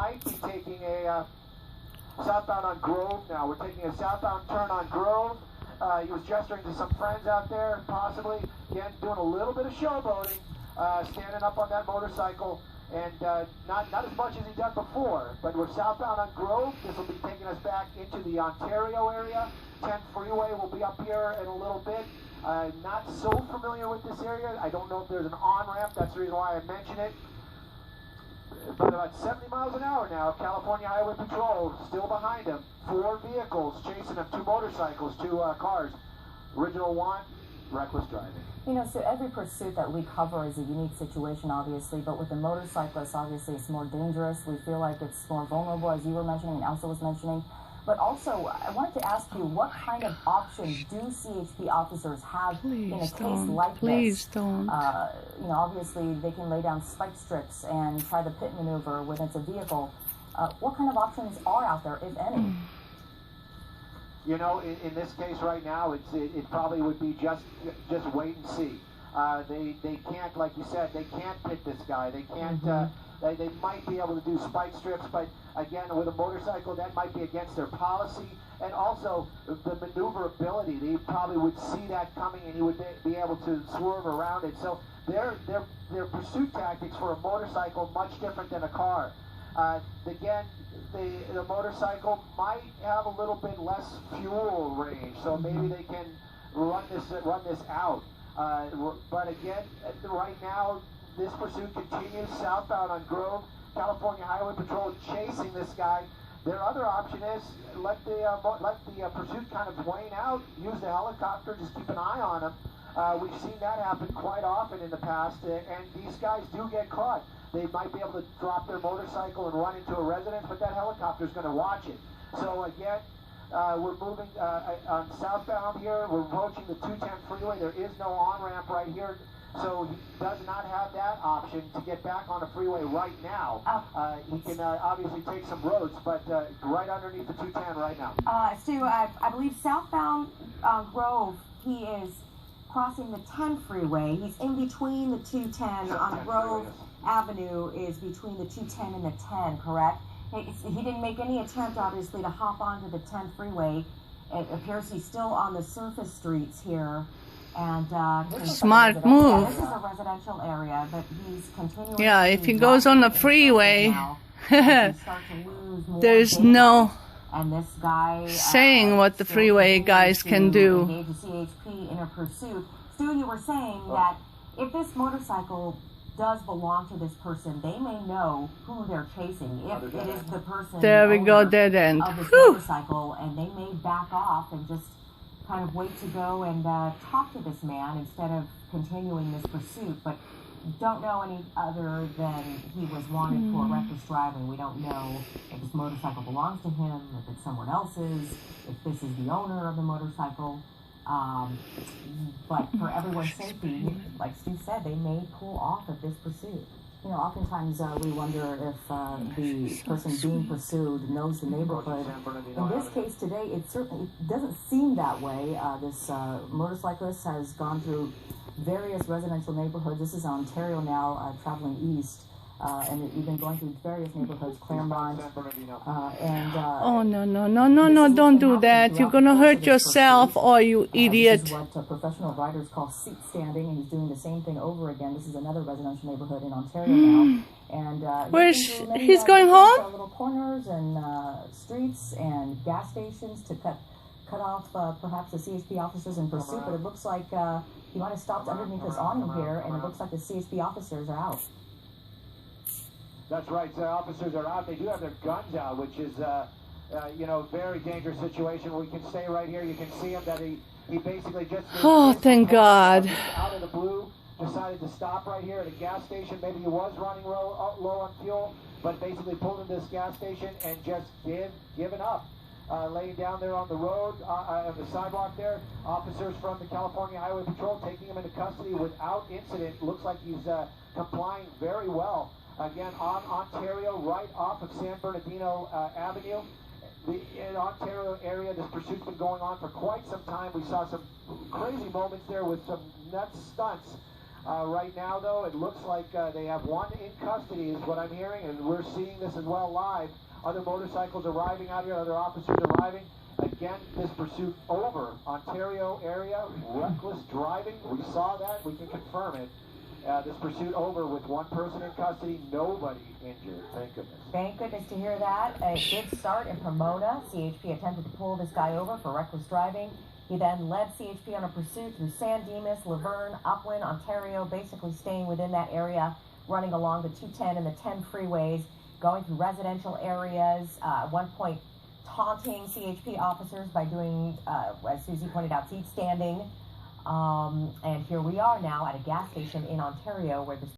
might be taking a southbound on Grove now. We're taking a southbound turn on Grove. He was gesturing to some friends out there, possibly. Again, doing a little bit of showboating, standing up on that motorcycle, and not as much as he done before. But we're southbound on Grove. This will be taking us back into the Ontario area. 10 freeway will be up here in a little bit. Not so familiar with this area. I don't know if there's an on-ramp. That's the reason why I mention it. But about 70 miles an hour now, California Highway Patrol still behind him. 4 vehicles chasing him, 2 motorcycles, 2 cars. Original one, reckless driving. You know, so every pursuit that we cover is a unique situation, obviously, but with the motorcyclists, obviously, it's more dangerous. We feel like it's more vulnerable, as you were mentioning and Elsa was mentioning. But also, I wanted to ask you, what kind of options do CHP officers have in a case like this? Please don't. You know, obviously, they can lay down spike strips and try the pit maneuver when it's a vehicle. What kind of options are out there, if any? You know, in this case right now, it probably would be just wait and see. They can't, like you said, they can't pit this guy. They can't. They might be able to do spike strips, but again, with a motorcycle, that might be against their policy. And also, the maneuverability, they probably would see that coming and he would be able to swerve around it. So their pursuit tactics for a motorcycle much different than a car. Again, the motorcycle might have a little bit less fuel range, so maybe they can run this out. But again, right now, this pursuit continues southbound on Grove. California Highway Patrol chasing this guy. Their other option is let the pursuit kind of wane out, use the helicopter, just keep an eye on him. We've seen that happen quite often in the past, and these guys do get caught. They might be able to drop their motorcycle and run into a residence, but that helicopter is going to watch it. So again, we're moving on southbound here. We're approaching the 210 freeway. There is no on-ramp right here. So he does not have that option to get back on the freeway right now. He can obviously take some roads, but right underneath the 210 right now. Stu, I believe southbound Grove, he is crossing the 10 freeway. He's in between the 210 on Grove Avenue is between the 210 and the 10, correct? He didn't make any attempt, obviously, to hop onto the 10 freeway. It appears he's still on the surface streets here. And smart move. This is a residential area, but he's continuing. Yeah, if he goes on the freeway, there's no saying what the freeway guys can do. Engage the CHP in a pursuit. Stu, you were saying that if this motorcycle does belong to this person, they may know who they're chasing. If it is the person, there we go, dead end. Of this motorcycle, and they may back off and just kind of wait to go and talk to this man instead of continuing this pursuit, but don't know any other than he was wanted for reckless driving. We don't know if this motorcycle belongs to him, if it's someone else's, if this is the owner of the motorcycle. But for everyone's safety, like Stu said, they may pull off of this pursuit. You know, oftentimes we wonder if the person being pursued knows the neighborhood. In this case today, it certainly doesn't seem that way. This motorcyclist has gone through various residential neighborhoods. This is Ontario now, traveling east. And we've been going through various neighborhoods, Claremont, oh, no, don't do that. You're going to hurt yourself, or you idiot. This is what professional riders call seat standing, and he's doing the same thing over again. This is another residential neighborhood in Ontario now. And he's going home? Little corners and streets and gas stations to cut off perhaps the CHP officers in pursuit, but it looks like he might have stopped underneath this awning here, and it looks like the CHP officers are out. That's right. The officers are out. They do have their guns out, which is, you know, very dangerous situation. We can stay right here. You can see him that he basically just... Oh, thank God. Out of the blue, decided to stop right here at a gas station. Maybe he was running low on fuel, but basically pulled into this gas station and just given up. Laying down there on the road, on the sidewalk there. Officers from the California Highway Patrol taking him into custody without incident. Looks like he's complying very well. Again, on Ontario, right off of San Bernardino Avenue. In Ontario area, this pursuit's been going on for quite some time. We saw some crazy moments there with some nuts stunts Right now, though, it looks like they have one in custody, is what I'm hearing, and we're seeing this as well live. Other motorcycles arriving out here, other officers arriving. Again, this pursuit over. Ontario area, reckless driving. We saw that. We can confirm it. This pursuit over with one person in custody, nobody injured. Thank goodness. Thank goodness to hear that. A good start in Pomona. CHP attempted to pull this guy over for reckless driving. He then led CHP on a pursuit through San Dimas, Laverne, Upland, Ontario, basically staying within that area, running along the 210 and the 10 freeways, going through residential areas, at one point taunting CHP officers by doing, as Susie pointed out, seat standing. And here we are now at a gas station in Ontario where this